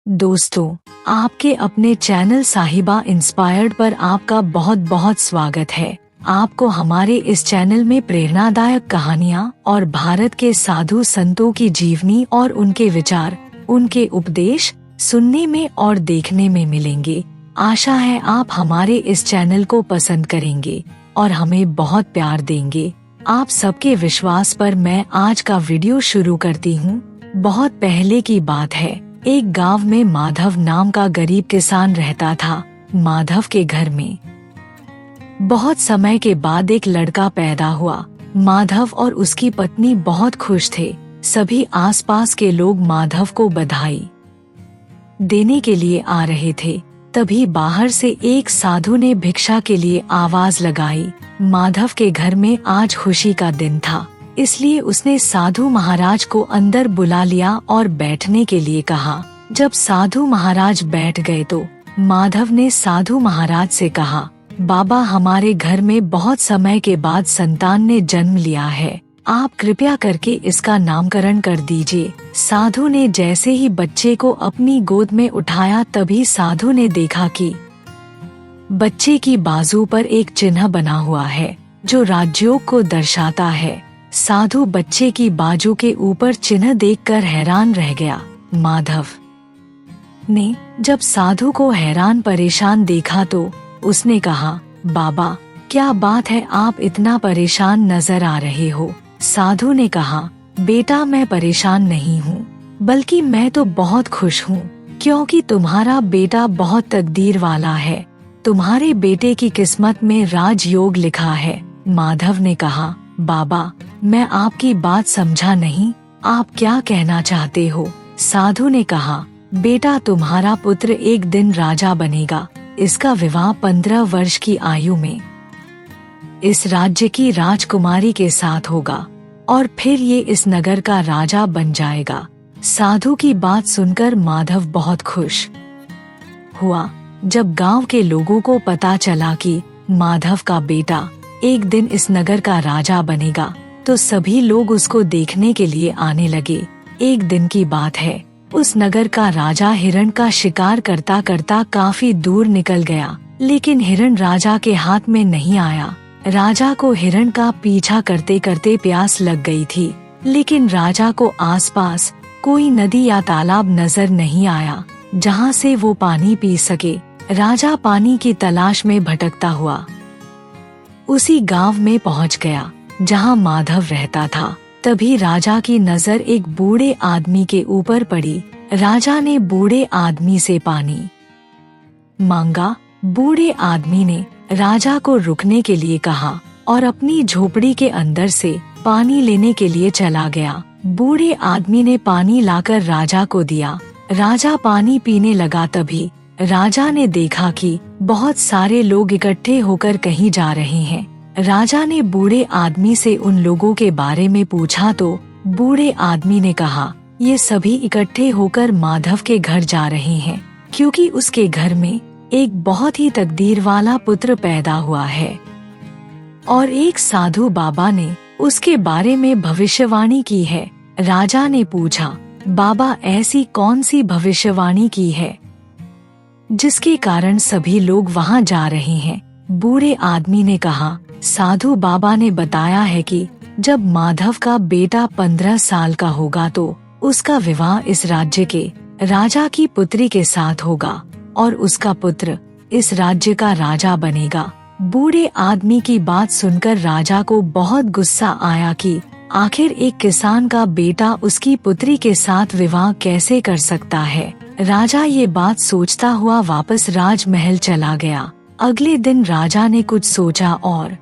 दोस्तों, आपके अपने चैनल साहिबा इंस्पायर्ड पर आपका बहुत बहुत स्वागत है। आपको हमारे इस चैनल में प्रेरणादायक कहानियाँ और भारत के साधु संतों की जीवनी और उनके विचार, उनके उपदेश सुनने में और देखने में मिलेंगे। आशा है आप हमारे इस चैनल को पसंद करेंगे और हमें बहुत प्यार देंगे। आप सबके विश्वास पर मैं आज का वीडियो शुरू करती हूँ। बहुत पहले की बात है, एक गांव में माधव नाम का गरीब किसान रहता था। माधव के घर में बहुत समय के बाद एक लड़का पैदा हुआ। माधव और उसकी पत्नी बहुत खुश थे। सभी आसपास के लोग माधव को बधाई देने के लिए आ रहे थे। तभी बाहर से एक साधु ने भिक्षा के लिए आवाज लगाई। माधव के घर में आज खुशी का दिन था, इसलिए उसने साधु महाराज को अंदर बुला लिया और बैठने के लिए कहा। जब साधु महाराज बैठ गए तो माधव ने साधु महाराज से कहा, बाबा, हमारे घर में बहुत समय के बाद संतान ने जन्म लिया है, आप कृपया करके इसका नामकरण कर दीजिए। साधु ने जैसे ही बच्चे को अपनी गोद में उठाया, तभी साधु ने देखा कि बच्चे की बाजू पर एक चिन्ह बना हुआ है जो राजयोग को दर्शाता है। साधु बच्चे की बाजू के ऊपर चिन्ह देखकर हैरान रह गया। माधव ने जब साधु को हैरान परेशान देखा तो उसने कहा, बाबा, क्या बात है, आप इतना परेशान नजर आ रहे हो। साधु ने कहा, बेटा, मैं परेशान नहीं हूँ, बल्कि मैं तो बहुत खुश हूँ, क्योंकि तुम्हारा बेटा बहुत तकदीर वाला है। तुम्हारे बेटे की किस्मत में राजयोग लिखा है। माधव ने कहा, बाबा, मैं आपकी बात समझा नहीं, आप क्या कहना चाहते हो। साधु ने कहा, बेटा, तुम्हारा पुत्र एक दिन राजा बनेगा। इसका विवाह 15 वर्ष की आयु में इस राज्य की राजकुमारी के साथ होगा और फिर ये इस नगर का राजा बन जाएगा। साधु की बात सुनकर माधव बहुत खुश हुआ। जब गांव के लोगों को पता चला कि माधव का बेटा एक दिन इस नगर का राजा बनेगा, तो सभी लोग उसको देखने के लिए आने लगे। एक दिन की बात है, उस नगर का राजा हिरण का शिकार करता करता काफी दूर निकल गया, लेकिन हिरण राजा के हाथ में नहीं आया। राजा को हिरण का पीछा करते करते प्यास लग गई थी, लेकिन राजा को आसपास कोई नदी या तालाब नजर नहीं आया जहाँ से वो पानी पी सके। राजा पानी की तलाश में भटकता हुआ उसी गांव में पहुंच गया जहां माधव रहता था। तभी राजा की नजर एक बूढ़े आदमी के ऊपर पड़ी। राजा ने बूढ़े आदमी से पानी मांगा। बूढ़े आदमी ने राजा को रुकने के लिए कहा और अपनी झोपड़ी के अंदर से पानी लेने के लिए चला गया। बूढ़े आदमी ने पानी लाकर राजा को दिया। राजा पानी पीने लगा। तभी राजा ने देखा कि बहुत सारे लोग इकट्ठे होकर कहीं जा रहे हैं। राजा ने बूढ़े आदमी से उन लोगों के बारे में पूछा तो बूढ़े आदमी ने कहा, ये सभी इकट्ठे होकर माधव के घर जा रहे हैं, क्योंकि उसके घर में एक बहुत ही तकदीर वाला पुत्र पैदा हुआ है और एक साधु बाबा ने उसके बारे में भविष्यवाणी की है। राजा ने पूछा, बाबा, ऐसी कौन सी भविष्यवाणी की है जिसके कारण सभी लोग वहां जा रहे हैं। बूढ़े आदमी ने कहा, साधु बाबा ने बताया है कि जब माधव का बेटा 15 साल का होगा तो उसका विवाह इस राज्य के राजा की पुत्री के साथ होगा और उसका पुत्र इस राज्य का राजा बनेगा। बूढ़े आदमी की बात सुनकर राजा को बहुत गुस्सा आया कि आखिर एक किसान का बेटा उसकी पुत्री के साथ विवाह कैसे कर सकता है। राजा ये बात सोचता हुआ वापस राजमहल चला गया। अगले दिन राजा ने कुछ सोचा और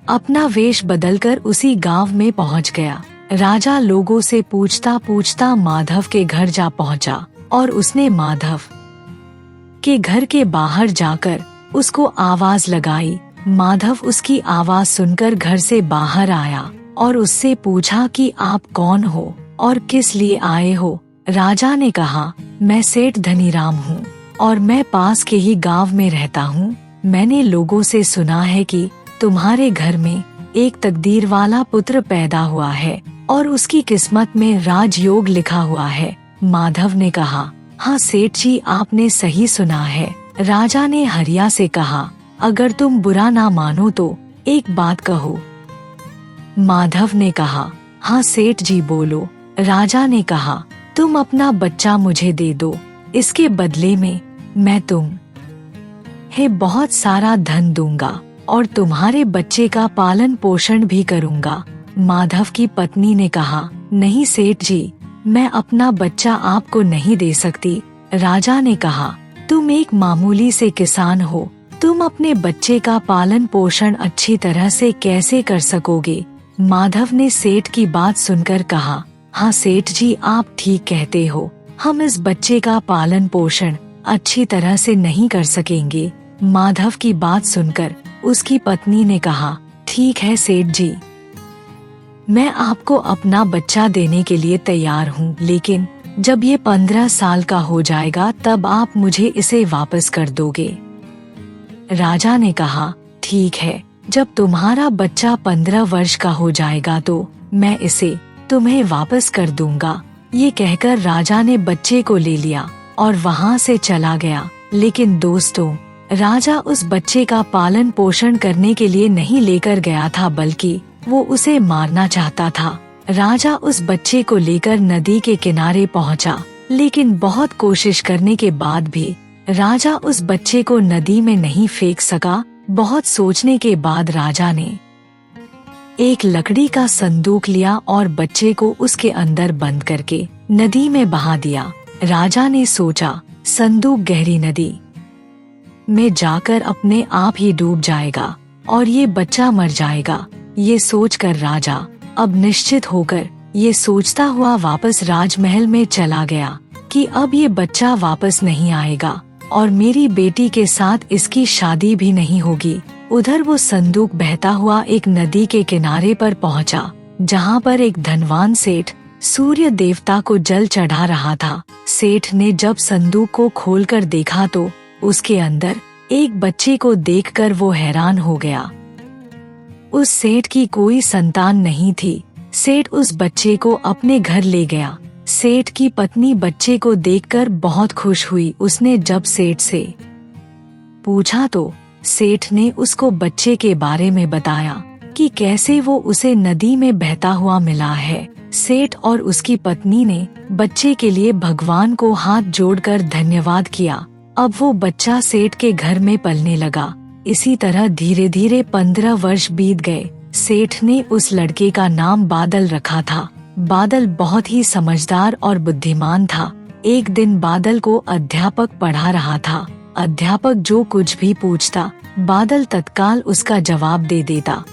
अपना वेश बदलकर उसी गांव में पहुंच गया। राजा लोगों से पूछता पूछता माधव के घर जा पहुंचा और उसने माधव के घर के बाहर जाकर उसको आवाज लगाई। माधव उसकी आवाज सुनकर घर से बाहर आया और उससे पूछा कि आप कौन हो और किस लिए आए हो। राजा ने कहा, मैं सेठ धनीराम हूँ और मैं पास के ही गांव में रहता हूँ। मैंने लोगों से सुना है कि तुम्हारे घर में एक तकदीर वाला पुत्र पैदा हुआ है और उसकी किस्मत में राजयोग लिखा हुआ है। माधव ने कहा, हाँ सेठ जी, आपने सही सुना है। राजा ने हरिया से कहा, अगर तुम बुरा ना मानो तो एक बात कहो। माधव ने कहा, हाँ सेठ जी बोलो। राजा ने कहा, तुम अपना बच्चा मुझे दे दो, इसके बदले में मैं तुम्हें बहुत सारा धन दूंगा और तुम्हारे बच्चे का पालन पोषण भी करूंगा। माधव की पत्नी ने कहा, नहीं सेठ जी, मैं अपना बच्चा आपको नहीं दे सकती। राजा ने कहा, तुम एक मामूली से किसान हो, तुम अपने बच्चे का पालन पोषण अच्छी तरह से कैसे कर सकोगे? माधव ने सेठ की बात सुनकर कहा, हाँ सेठ जी, आप ठीक कहते हो, हम इस बच्चे का पालन पोषण अच्छी तरह से नहीं कर सकेंगे। माधव की बात सुनकर उसकी पत्नी ने कहा, ठीक है सेठ जी, मैं आपको अपना बच्चा देने के लिए तैयार हूँ, लेकिन जब ये 15 साल का हो जाएगा तब आप मुझे इसे वापस कर दोगे। राजा ने कहा, ठीक है, जब तुम्हारा बच्चा 15 वर्ष का हो जाएगा तो मैं इसे तुम्हें वापस कर दूंगा। ये कहकर राजा ने बच्चे को ले लिया और वहाँ से चला गया। लेकिन दोस्तों, राजा उस बच्चे का पालन पोषण करने के लिए नहीं लेकर गया था, बल्कि वो उसे मारना चाहता था। राजा उस बच्चे को लेकर नदी के किनारे पहुंचा, लेकिन बहुत कोशिश करने के बाद भी राजा उस बच्चे को नदी में नहीं फेंक सका। बहुत सोचने के बाद राजा ने एक लकड़ी का संदूक लिया और बच्चे को उसके अंदर बंद करके नदी में बहा दिया। राजा ने सोचा, संदूक गहरी नदी में जाकर अपने आप ही डूब जाएगा और ये बच्चा मर जाएगा। ये सोचकर राजा अब निश्चित होकर ये सोचता हुआ वापस राजमहल में चला गया कि अब ये बच्चा वापस नहीं आएगा और मेरी बेटी के साथ इसकी शादी भी नहीं होगी। उधर वो संदूक बहता हुआ एक नदी के किनारे पर पहुंचा, जहां पर एक धनवान सेठ सूर्य देवता को जल चढ़ा रहा था। सेठ ने जब संदूक को खोलकर देखा तो उसके अंदर एक बच्चे को देखकर वो हैरान हो गया। उस सेठ की कोई संतान नहीं थी। सेठ उस बच्चे को अपने घर ले गया। सेठ की पत्नी बच्चे को देखकर बहुत खुश हुई। उसने जब सेठ से पूछा तो सेठ ने उसको बच्चे के बारे में बताया कि कैसे वो उसे नदी में बहता हुआ मिला है। सेठ और उसकी पत्नी ने बच्चे के लिए भगवान को हाथ जोड़कर धन्यवाद किया। अब वो बच्चा सेठ के घर में पलने लगा। इसी तरह धीरे धीरे 15 वर्ष बीत गए। सेठ ने उस लड़के का नाम बादल रखा था। बादल बहुत ही समझदार और बुद्धिमान था। एक दिन बादल को अध्यापक पढ़ा रहा था। अध्यापक जो कुछ भी पूछता, बादल तत्काल उसका जवाब दे देता।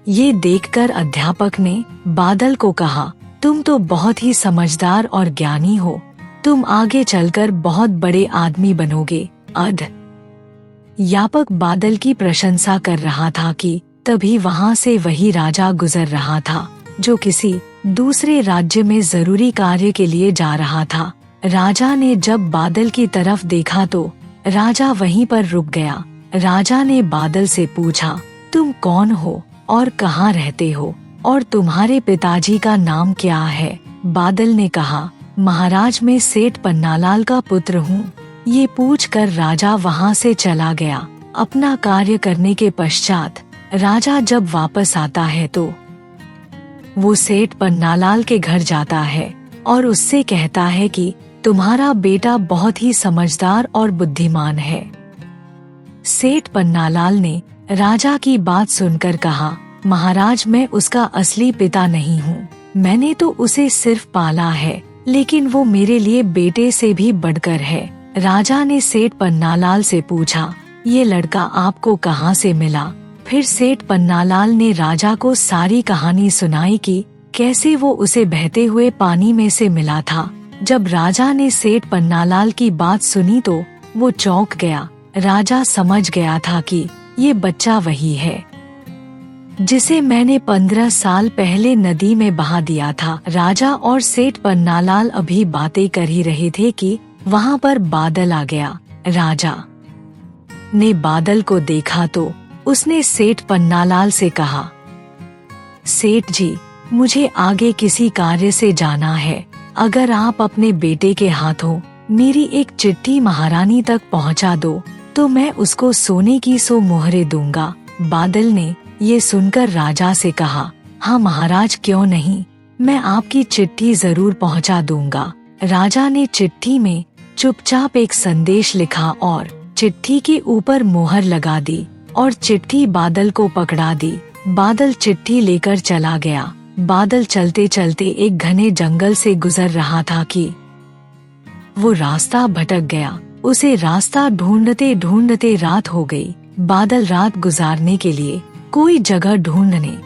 ये देखकर अध्यापक ने बादल को कहा, तुम तो बहुत ही समझदार और ज्ञानी हो, तुम आगे चलकर बहुत बड़े आदमी बनोगे। अध्यापक बादल की प्रशंसा कर रहा था कि तभी वहाँ से वही राजा गुजर रहा था जो किसी दूसरे राज्य में जरूरी कार्य के लिए जा रहा था। राजा ने जब बादल की तरफ देखा तो राजा वहीं पर रुक गया। राजा ने बादल से पूछा, तुम कौन हो और कहाँ रहते हो और तुम्हारे पिताजी का नाम क्या है? बादल ने कहा, महाराज मैं सेठ पन्नालाल का पुत्र हूँ। ये पूछकर राजा वहाँ से चला गया। अपना कार्य करने के पश्चात राजा जब वापस आता है तो वो सेठ पन्नालाल के घर जाता है और उससे कहता है कि तुम्हारा बेटा बहुत ही समझदार और बुद्धिमान है। सेठ पन्नालाल ने राजा की बात सुनकर कहा, महाराज मैं उसका असली पिता नहीं हूँ, मैंने तो उसे सिर्फ पाला है, लेकिन वो मेरे लिए बेटे से भी बढ़कर है। राजा ने सेठ पन्नालाल से पूछा, ये लड़का आपको कहाँ से मिला? फिर सेठ पन्नालाल ने राजा को सारी कहानी सुनाई कि कैसे वो उसे बहते हुए पानी में से मिला था। जब राजा ने सेठ पन्नालाल की बात सुनी तो वो चौंक गया। राजा समझ गया था कि ये बच्चा वही है जिसे मैंने 15 साल पहले नदी में बहा दिया था। राजा और सेठ पन्नालाल अभी बातें कर ही रहे थे कि वहाँ पर बादल आ गया। राजा ने बादल को देखा तो उसने सेठ पन्नालाल से कहा, सेठ जी मुझे आगे किसी कार्य से जाना है, अगर आप अपने बेटे के हाथों मेरी एक चिट्ठी महारानी तक पहुंचा दो तो मैं उसको सोने की 100 मोहरें दूंगा। बादल ने ये सुनकर राजा से कहा, हाँ महाराज, क्यों नहीं, मैं आपकी चिट्ठी जरूर पहुंचा दूंगा। राजा ने चिट्ठी में चुपचाप एक संदेश लिखा और चिट्ठी के ऊपर मोहर लगा दी और चिट्ठी बादल को पकड़ा दी। बादल चिट्ठी लेकर चला गया। बादल चलते चलते एक घने जंगल से गुजर रहा था कि वो रास्ता भटक गया। उसे रास्ता ढूंढते ढूंढते रात हो गई। बादल रात गुजारने के लिए कोई जगह ढूंढने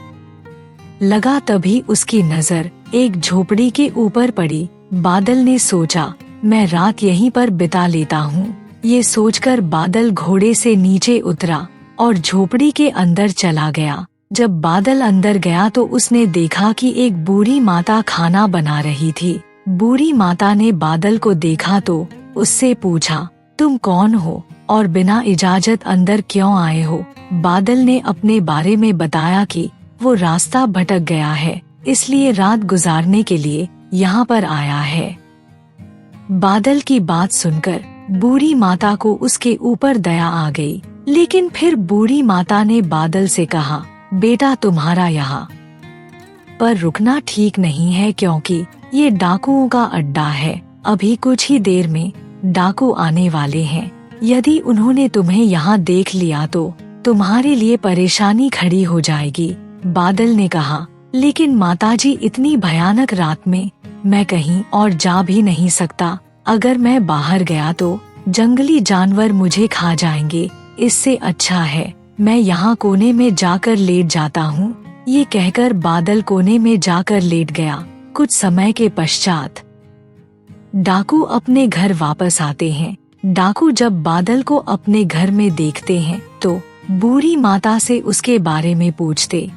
लगा, तभी उसकी नजर एक झोपड़ी के ऊपर पड़ी। बादल ने सोचा, मैं रात यहीं पर बिता लेता हूँ। ये सोचकर बादल घोड़े से नीचे उतरा और झोपड़ी के अंदर चला गया। जब बादल अंदर गया तो उसने देखा कि एक बूढ़ी माता खाना बना रही थी। बूढ़ी माता ने बादल को देखा तो उससे पूछा, तुम कौन हो और बिना इजाजत अंदर क्यों आए हो? बादल ने अपने बारे में बताया कि वो रास्ता भटक गया है, इसलिए रात गुजारने के लिए यहाँ पर आया है। बादल की बात सुनकर बूढ़ी माता को उसके ऊपर दया आ गई, लेकिन फिर बूढ़ी माता ने बादल से कहा, बेटा तुम्हारा यहाँ पर रुकना ठीक नहीं है, क्योंकि ये डाकुओं का अड्डा है। अभी कुछ ही देर में डाकू आने वाले हैं। यदि उन्होंने तुम्हें यहाँ देख लिया तो तुम्हारे लिए परेशानी खड़ी हो जाएगी। बादल ने कहा, लेकिन माताजी, इतनी भयानक रात में मैं कहीं और जा भी नहीं सकता। अगर मैं बाहर गया तो जंगली जानवर मुझे खा जाएंगे। इससे अच्छा है मैं यहाँ कोने में जाकर लेट जाता हूँ। ये कहकर बादल कोने में जाकर लेट गया। कुछ समय के पश्चात डाकू अपने घर वापस आते हैं। डाकू जब बादल को अपने घर में देखते हैं तो बूढ़ी माता से उसके बारे में पूछते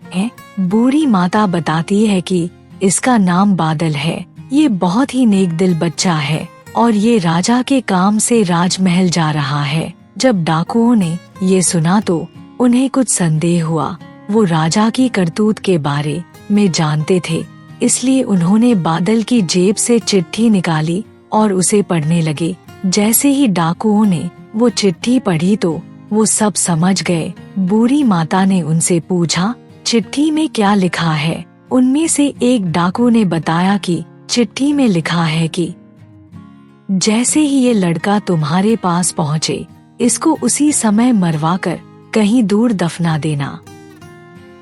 हैं। बूढ़ी माता बताती है कि इसका नाम बादल है, ये बहुत ही नेक दिल बच्चा है और ये राजा के काम से राजमहल जा रहा है। जब डाकुओं ने ये सुना तो उन्हें कुछ संदेह हुआ। वो राजा की करतूत के बारे में जानते थे, इसलिए उन्होंने बादल की जेब से चिट्ठी निकाली और उसे पढ़ने लगे। जैसे ही डाकुओं ने वो चिट्ठी पढ़ी तो वो सब समझ गए। बूढ़ी माता ने उनसे पूछा, चिट्ठी में क्या लिखा है? उनमें से एक डाकू ने बताया कि चिट्ठी में लिखा है कि जैसे ही ये लड़का तुम्हारे पास पहुँचे, इसको उसी समय मरवाकर कहीं दूर दफना देना।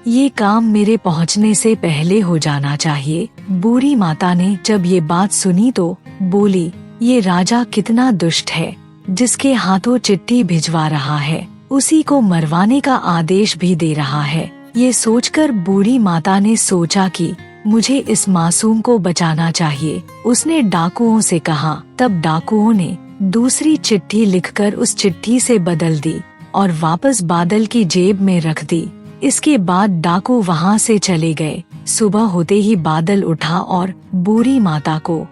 ये काम मेरे पहुंचने से पहले हो जाना चाहिए। बूढ़ी माता ने जब ये बात सुनी तो बोली, ये राजा कितना दुष्ट है, जिसके हाथों चिट्ठी भिजवा रहा है उसी को मरवाने का आदेश भी दे रहा है। ये सोचकर बूढ़ी माता ने सोचा कि मुझे इस मासूम को बचाना चाहिए। उसने डाकुओं से कहा। तब डाकुओं ने दूसरी चिट्ठी लिखकर उस चिट्ठी से बदल दी और वापस बादल की जेब में रख दी। इसके बाद डाकू वहाँ से चले गए। सुबह होते ही बादल उठा और बूढ़ी माता को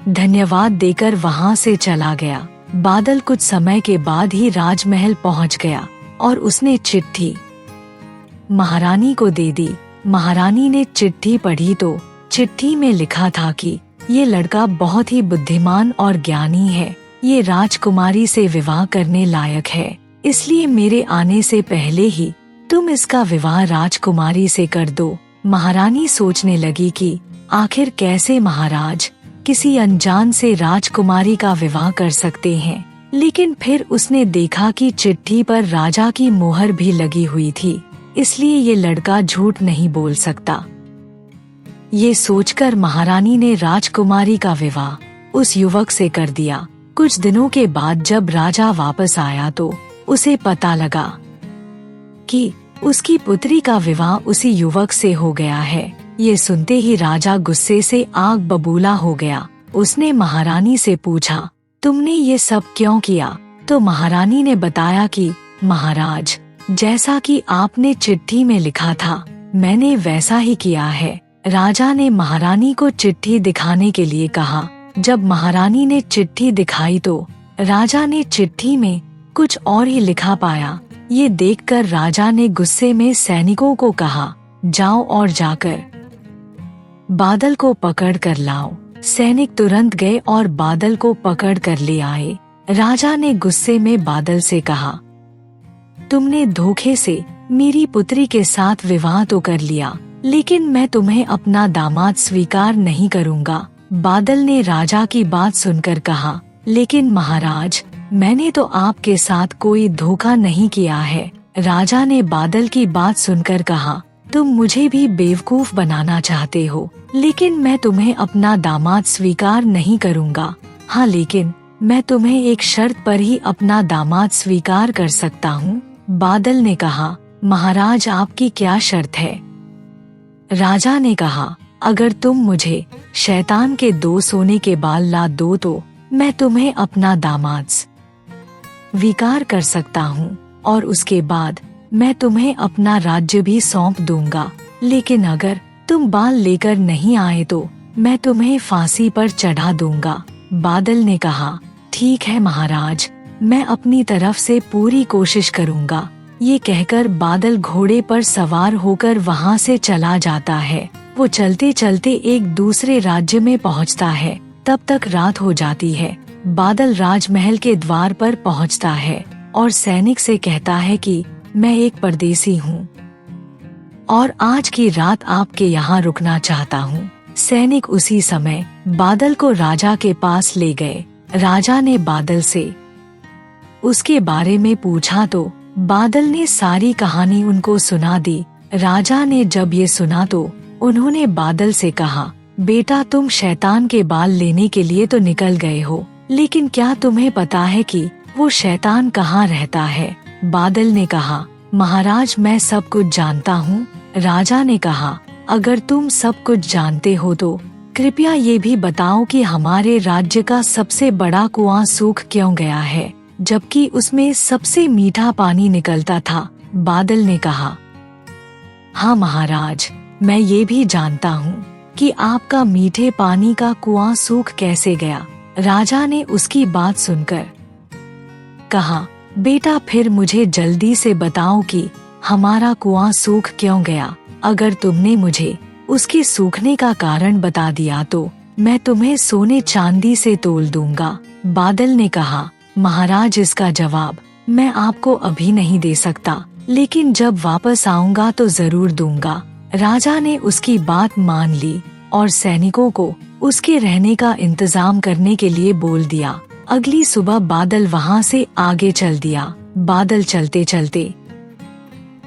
धन्यवाद देकर वहाँ से चला गया। बादल कुछ समय के बाद ही राजमहल पहुँच गया और उसने चिट्ठी महारानी को दे दी। महारानी ने चिट्ठी पढ़ी तो चिट्ठी में लिखा था कि ये लड़का बहुत ही बुद्धिमान और ज्ञानी है, ये राजकुमारी से विवाह करने लायक है, इसलिए मेरे आने से पहले ही तुम इसका विवाह राजकुमारी से कर दो। महारानी सोचने लगी कि आखिर कैसे महाराज किसी अनजान से राजकुमारी का विवाह कर सकते हैं, लेकिन फिर उसने देखा कि चिट्ठी पर राजा की मोहर भी लगी हुई थी, इसलिए ये लड़का झूठ नहीं बोल सकता। ये सोचकर महारानी ने राजकुमारी का विवाह उस युवक से कर दिया। कुछ दिनों के बाद जब राजा वापस आया तो उसे पता लगा कि उसकी पुत्री का विवाह उसी युवक से हो गया है। ये सुनते ही राजा गुस्से से आग बबूला हो गया। उसने महारानी से पूछा, तुमने ये सब क्यों किया? तो महारानी ने बताया कि महाराज, जैसा कि आपने चिट्ठी में लिखा था मैंने वैसा ही किया है। राजा ने महारानी को चिट्ठी दिखाने के लिए कहा। जब महारानी ने चिट्ठी दिखाई तो राजा ने चिट्ठी में कुछ और ही लिखा पाया। ये देखकर राजा ने गुस्से में सैनिकों को कहा, जाओ और जाकर बादल को पकड़ कर लाओ। सैनिक तुरंत गए और बादल को पकड़ कर ले आए। राजा ने गुस्से में बादल से कहा, तुमने धोखे से मेरी पुत्री के साथ विवाह तो कर लिया, लेकिन मैं तुम्हें अपना दामाद स्वीकार नहीं करूँगा। बादल ने राजा की बात सुनकर कहा, लेकिन महाराज, मैंने तो आपके साथ कोई धोखा नहीं किया है। राजा ने बादल की बात सुनकर कहा, तुम मुझे भी बेवकूफ बनाना चाहते हो, लेकिन मैं तुम्हें अपना दामाद स्वीकार नहीं करूँगा। हाँ, लेकिन मैं तुम्हें एक शर्त पर ही अपना दामाद स्वीकार कर सकता हूँ। बादल ने कहा, महाराज, आपकी क्या शर्त है? राजा ने कहा, अगर तुम मुझे शैतान के 2 सोने के बाल ला दो तो मैं तुम्हें अपना दामाद स्वीकार कर सकता हूँ, और उसके बाद मैं तुम्हें अपना राज्य भी सौंप दूंगा। लेकिन अगर तुम बाल लेकर नहीं आए तो मैं तुम्हें फांसी पर चढ़ा दूंगा। बादल ने कहा, ठीक है महाराज, मैं अपनी तरफ से पूरी कोशिश करूंगा। ये कहकर बादल घोड़े पर सवार होकर वहाँ से चला जाता है। वो चलते चलते एक दूसरे राज्य में पहुँचता है। तब तक रात हो जाती है। बादल राजमहल के द्वार पर पहुँचता है और सैनिक से कहता है कि मैं एक परदेसी हूँ और आज की रात आपके यहाँ रुकना चाहता हूँ। सैनिक उसी समय बादल को राजा के पास ले गए। राजा ने बादल से उसके बारे में पूछा तो बादल ने सारी कहानी उनको सुना दी। राजा ने जब ये सुना तो उन्होंने बादल से कहा, बेटा, तुम शैतान के बाल लेने के लिए तो निकल गए हो, लेकिन क्या तुम्हें पता है कि वो शैतान कहाँ रहता है? बादल ने कहा, महाराज, मैं सब कुछ जानता हूँ। राजा ने कहा, अगर तुम सब कुछ जानते हो तो कृपया ये भी बताओ कि हमारे राज्य का सबसे बड़ा कुआं सूख क्यों गया है, जबकि उसमें सबसे मीठा पानी निकलता था। बादल ने कहा, हाँ महाराज, मैं ये भी जानता हूँ कि आपका मीठे पानी का कुआं सूख कैसे गया। राजा ने उसकी बात सुनकर कहा, बेटा, फिर मुझे जल्दी से बताओ कि हमारा कुआं सूख क्यों गया। अगर तुमने मुझे उसके सूखने का कारण बता दिया तो मैं तुम्हें सोने चांदी से तोल दूंगा। बादल ने कहा, महाराज, इसका जवाब मैं आपको अभी नहीं दे सकता, लेकिन जब वापस आऊंगा तो जरूर दूंगा। राजा ने उसकी बात मान ली और सैनिकों को उसके रहने का इंतजाम करने के लिए बोल दिया। अगली सुबह बादल वहाँ से आगे चल दिया। बादल चलते चलते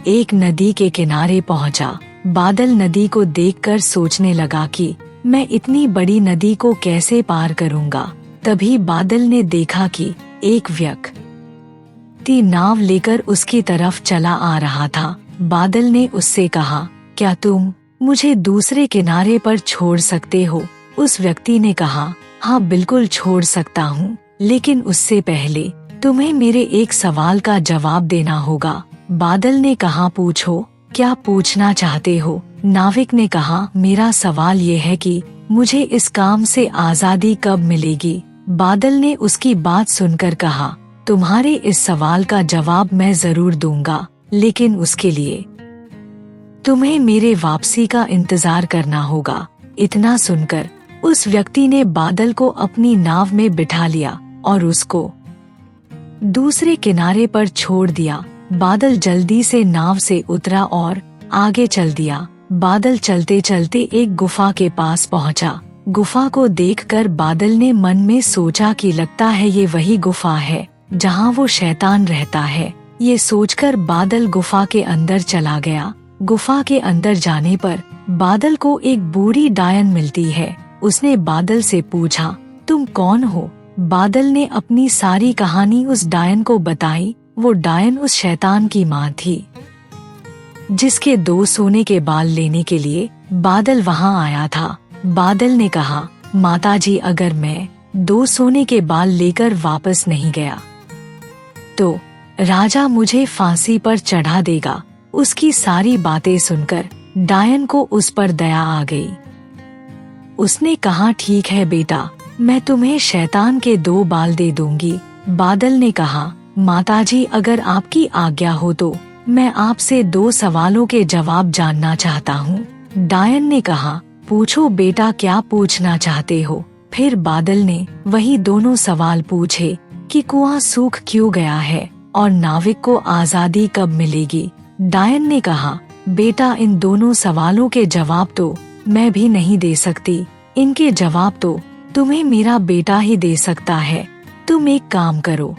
एक नदी के किनारे पहुँचा। बादल नदी को देखकर सोचने लगा कि मैं इतनी बड़ी नदी को कैसे पार करूँगा। तभी बादल ने देखा कि एक व्यक्ति नाव लेकर उसकी तरफ चला आ रहा था। बादल ने उससे कहा, क्या तुम मुझे दूसरे किनारे पर छोड़ सकते हो? उस व्यक्ति ने कहा, हाँ बिल्कुल छोड़ सकता हूँ, लेकिन उससे पहले तुम्हें मेरे एक सवाल का जवाब देना होगा। बादल ने कहा, पूछो, क्या पूछना चाहते हो? नाविक ने कहा, मेरा सवाल ये है कि मुझे इस काम से आज़ादी कब मिलेगी? बादल ने उसकी बात सुनकर कहा, तुम्हारे इस सवाल का जवाब मैं जरूर दूंगा, लेकिन उसके लिए तुम्हें मेरे वापसी का इंतजार करना होगा। इतना सुनकर उस व्यक्ति ने बादल को अपनी नाव में बिठा लिया और उसको दूसरे किनारे पर छोड़ दिया। बादल जल्दी से नाव से उतरा और आगे चल दिया। बादल चलते चलते एक गुफा के पास पहुंचा। गुफा को देखकर बादल ने मन में सोचा कि लगता है ये वही गुफा है जहां वो शैतान रहता है। ये सोचकर बादल गुफा के अंदर चला गया। गुफा के अंदर जाने पर बादल को एक बूढ़ी डायन मिलती है। उसने बादल से पूछा, तुम कौन हो? बादल ने अपनी सारी कहानी उस डायन को बताई। वो डायन उस शैतान की माँ थी जिसके 2 सोने के बाल लेने के लिए बादल वहाँ आया था। बादल ने कहा, माताजी, अगर मैं 2 सोने के बाल लेकर वापस नहीं गया तो राजा मुझे फांसी पर चढ़ा देगा। उसकी सारी बातें सुनकर डायन को उस पर दया आ गई। उसने कहा, ठीक है बेटा, मैं तुम्हें शैतान के 2 बाल दे दूंगी। बादल ने कहा, माताजी, अगर आपकी आज्ञा हो तो मैं आपसे 2 सवालों के जवाब जानना चाहता हूँ। डायन ने कहा, पूछो बेटा, क्या पूछना चाहते हो? फिर बादल ने वही दोनों सवाल पूछे कि कुआं सूख क्यों गया है और नाविक को आजादी कब मिलेगी। डायन ने कहा, बेटा इन दोनों सवालों के जवाब तो मैं भी नहीं दे सकती, इनके जवाब तो तुम्हें मेरा बेटा ही दे सकता है। तुम एक काम करो,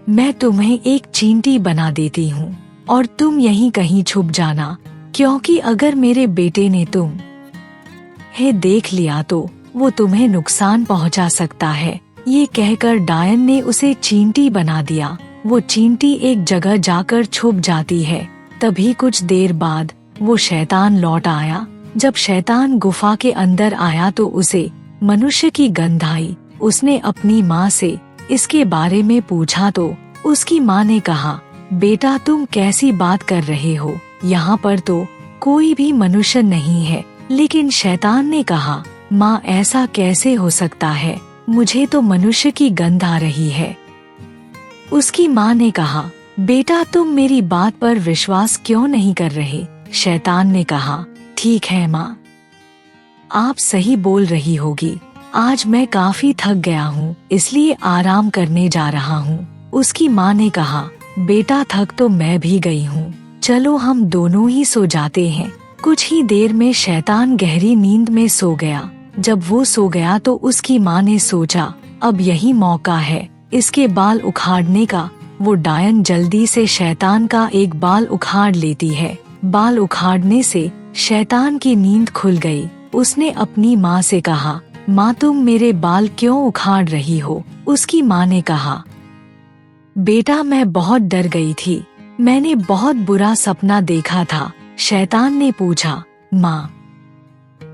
मैं तुम्हें एक चींटी बना देती हूँ और तुम यहीं कहीं छुप जाना, क्योंकि अगर मेरे बेटे ने तुम्हें देख लिया तो वो तुम्हें नुकसान पहुँचा सकता है। ये कहकर डायन ने उसे चींटी बना दिया। वो चींटी एक जगह जाकर छुप जाती है। तभी कुछ देर बाद वो शैतान लौट आया। जब शैतान गुफा के अंदर आया तो उसे मनुष्य की गंध आई। उसने अपनी माँ से इसके बारे में पूछा तो उसकी माँ ने कहा, बेटा तुम कैसी बात कर रहे हो, यहाँ पर तो कोई भी मनुष्य नहीं है। लेकिन शैतान ने कहा, माँ ऐसा कैसे हो सकता है, मुझे तो मनुष्य की गंध आ रही है। उसकी माँ ने कहा, बेटा तुम मेरी बात पर विश्वास क्यों नहीं कर रहे? शैतान ने कहा, ठीक है माँ, आप सही बोल रही होगी। आज मैं काफी थक गया हूँ, इसलिए आराम करने जा रहा हूँ। उसकी माँ ने कहा, बेटा थक तो मैं भी गई हूँ, चलो हम दोनों ही सो जाते हैं। कुछ ही देर में शैतान गहरी नींद में सो गया। जब वो सो गया तो उसकी माँ ने सोचा, अब यही मौका है इसके बाल उखाड़ने का। वो डायन जल्दी से शैतान का एक बाल उखाड़ लेती है। बाल उखाड़ने से शैतान की नींद खुल गई। उसने अपनी माँ से कहा, माँ तुम मेरे बाल क्यों उखाड़ रही हो? उसकी माँ ने कहा, बेटा मैं बहुत डर गई थी, मैंने बहुत बुरा सपना देखा था। शैतान ने पूछा, माँ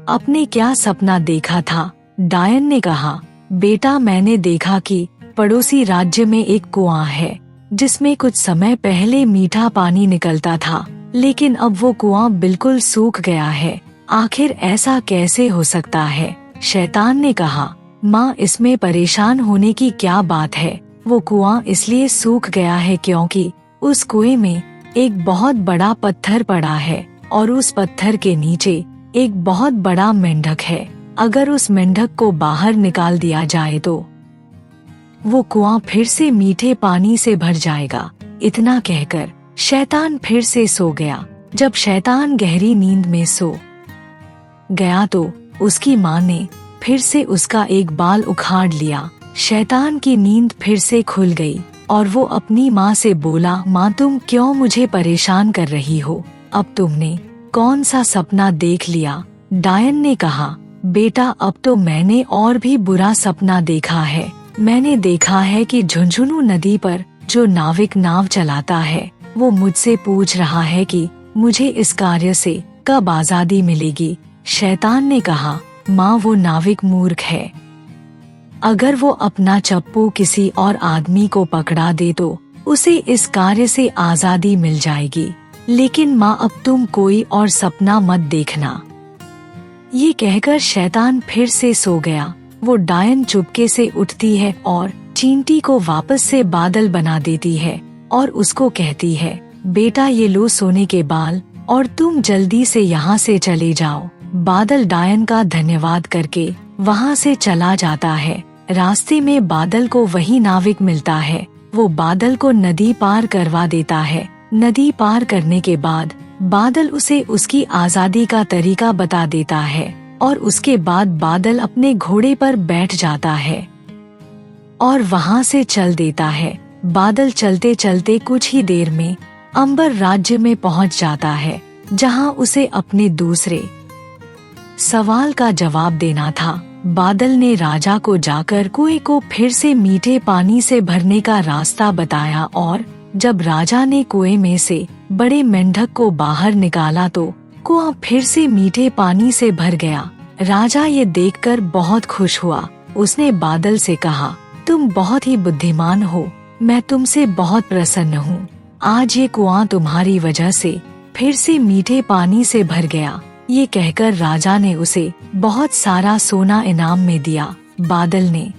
आपने क्या सपना देखा था? डायन ने कहा, बेटा मैंने देखा कि पड़ोसी राज्य में एक कुआं है जिसमें कुछ समय पहले मीठा पानी निकलता था, लेकिन अब वो कुआं बिल्कुल सूख गया है। आखिर ऐसा कैसे हो सकता है? शैतान ने कहा, माँ इसमें परेशान होने की क्या बात है? वो कुआं इसलिए सूख गया है क्योंकि उस कुएं में एक बहुत बड़ा पत्थर पड़ा है और उस पत्थर के नीचे एक बहुत बड़ा मेंढक है। अगर उस मेंढक को बाहर निकाल दिया जाए तो वो कुआं फिर से मीठे पानी से भर जाएगा। इतना कहकर शैतान फिर से सो गया। जब शैतान गहरी नींद में सो गया तो उसकी माँ ने फिर से उसका एक बाल उखाड़ लिया। शैतान की नींद फिर से खुल गई और वो अपनी माँ से बोला, माँ तुम क्यों मुझे परेशान कर रही हो? अब तुमने कौन सा सपना देख लिया? डायन ने कहा, बेटा अब तो मैंने और भी बुरा सपना देखा है। मैंने देखा है कि झुंझुनू नदी पर जो नाविक नाव चलाता है वो मुझसे पूछ रहा है कि मुझे इस कार्य से कब आजादी मिलेगी। शैतान ने कहा, माँ वो नाविक मूर्ख है। अगर वो अपना चप्पू किसी और आदमी को पकड़ा दे तो उसे इस कार्य से आजादी मिल जाएगी। लेकिन माँ अब तुम कोई और सपना मत देखना। ये कहकर शैतान फिर से सो गया। वो डायन चुपके से उठती है और चींटी को वापस से बादल बना देती है और उसको कहती है, बेटा ये लो सोने के बाल और तुम जल्दी से यहाँ से चले जाओ। बादल डायन का धन्यवाद करके वहाँ से चला जाता है। रास्ते में बादल को वही नाविक मिलता है। वो बादल को नदी पार करवा देता है। नदी पार करने के बाद बादल उसे उसकी आजादी का तरीका बता देता है और उसके बाद बादल अपने घोड़े पर बैठ जाता है और वहाँ से चल देता है। बादल चलते चलते कुछ ही देर में अंबर राज्य में पहुँच जाता है, जहाँ उसे अपने दूसरे सवाल का जवाब देना था। बादल ने राजा को जाकर कुएं को फिर से मीठे पानी से भरने का रास्ता बताया और जब राजा ने कुएं में से बड़े मेंढक को बाहर निकाला तो कुआं फिर से मीठे पानी से भर गया। राजा ये देखकर बहुत खुश हुआ। उसने बादल से कहा, तुम बहुत ही बुद्धिमान हो, मैं तुमसे बहुत प्रसन्न हूँ। आज ये कुआं तुम्हारी वजह से फिर से मीठे पानी से भर गया। ये कहकर राजा ने उसे बहुत सारा सोना इनाम में दिया। बादल ने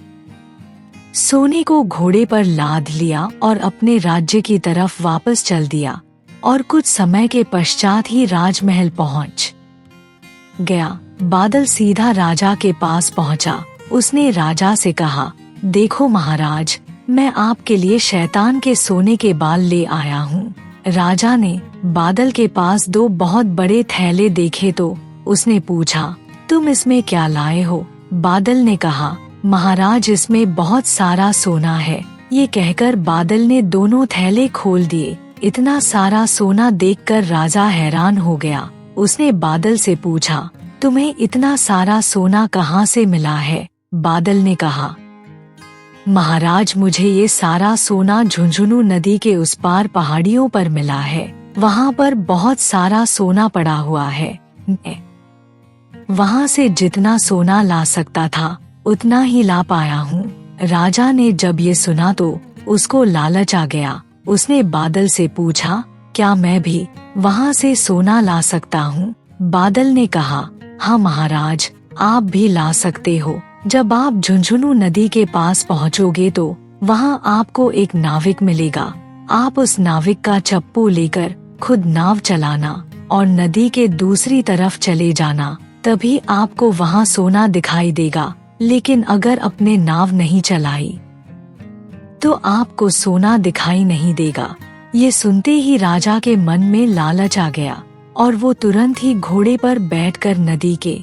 सोने को घोड़े पर लाद लिया और अपने राज्य की तरफ वापस चल दिया और कुछ समय के पश्चात ही राजमहल पहुंच गया। बादल सीधा राजा के पास पहुंचा। उसने राजा से कहा, देखो महाराज, मैं आपके लिए शैतान के सोने के बाल ले आया हूँ। राजा ने बादल के पास 2 बहुत बड़े थैले देखे तो उसने पूछा, तुम इसमें क्या लाए हो? बादल ने कहा, महाराज, इसमें बहुत सारा सोना है। ये कहकर बादल ने दोनों थैले खोल दिए। इतना सारा सोना देखकर राजा हैरान हो गया। उसने बादल से पूछा, तुम्हें इतना सारा सोना कहाँ से मिला है? बादल ने कहा, महाराज, मुझे ये सारा सोना झुंझुनू नदी के उस पार पहाड़ियों पर मिला है। वहाँ पर बहुत सारा सोना पड़ा हुआ है। मैं वहाँ से जितना सोना ला सकता था उतना ही ला पाया हूँ। राजा ने जब ये सुना तो उसको लालच आ गया। उसने बादल से पूछा, क्या मैं भी वहाँ से सोना ला सकता हूँ? बादल ने कहा, हाँ महाराज, आप भी ला सकते हो। जब आप झुंझुनू नदी के पास पहुँचोगे तो वहाँ आपको एक नाविक मिलेगा। आप उस नाविक का चप्पू लेकर खुद नाव चलाना और नदी के दूसरी तरफ चले जाना, तभी आपको वहाँ सोना दिखाई देगा। लेकिन अगर अपने नाव नहीं चलाई तो आपको सोना दिखाई नहीं देगा। ये सुनते ही राजा के मन में लालच आ गया और वो तुरंत ही घोड़े पर बैठकर नदी के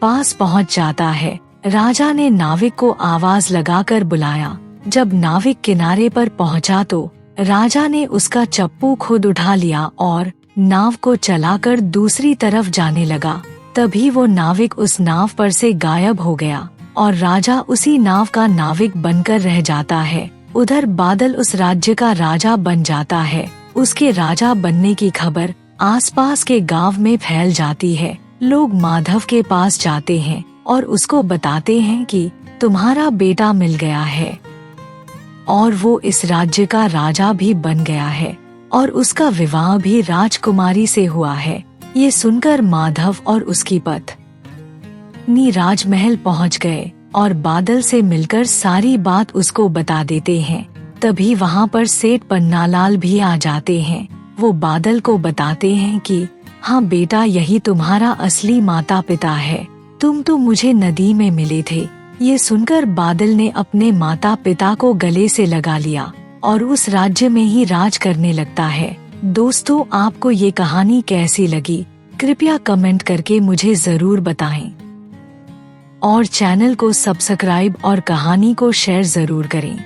पास पहुंच जाता है। राजा ने नाविक को आवाज लगाकर बुलाया। जब नाविक किनारे पर पहुंचा तो राजा ने उसका चप्पू खुद उठा लिया और नाव को चलाकर दूसरी तरफ जाने लगा। तभी वो नाविक उस नाव पर से गायब हो गया और राजा उसी नाव का नाविक बनकर रह जाता है। उधर बादल उस राज्य का राजा बन जाता है। उसके राजा बनने की खबर आसपास के गांव में फैल जाती है। लोग माधव के पास जाते हैं और उसको बताते हैं कि तुम्हारा बेटा मिल गया है और वो इस राज्य का राजा भी बन गया है और उसका विवाह भी राजकुमारी से हुआ है। ये सुनकर माधव और उसकी पत्नी राजमहल पहुंच गए और बादल से मिलकर सारी बात उसको बता देते हैं। तभी वहाँ पर सेठ पन्नालाल भी आ जाते हैं। वो बादल को बताते हैं कि हाँ बेटा, यही तुम्हारा असली माता पिता है। तुम तो मुझे नदी में मिले थे। ये सुनकर बादल ने अपने माता पिता को गले से लगा लिया और उस राज्य में ही राज करने लगता है। दोस्तों, आपको ये कहानी कैसी लगी? कृपया कमेंट करके मुझे जरूर बताएं और चैनल को सब्सक्राइब और कहानी को शेयर जरूर करें।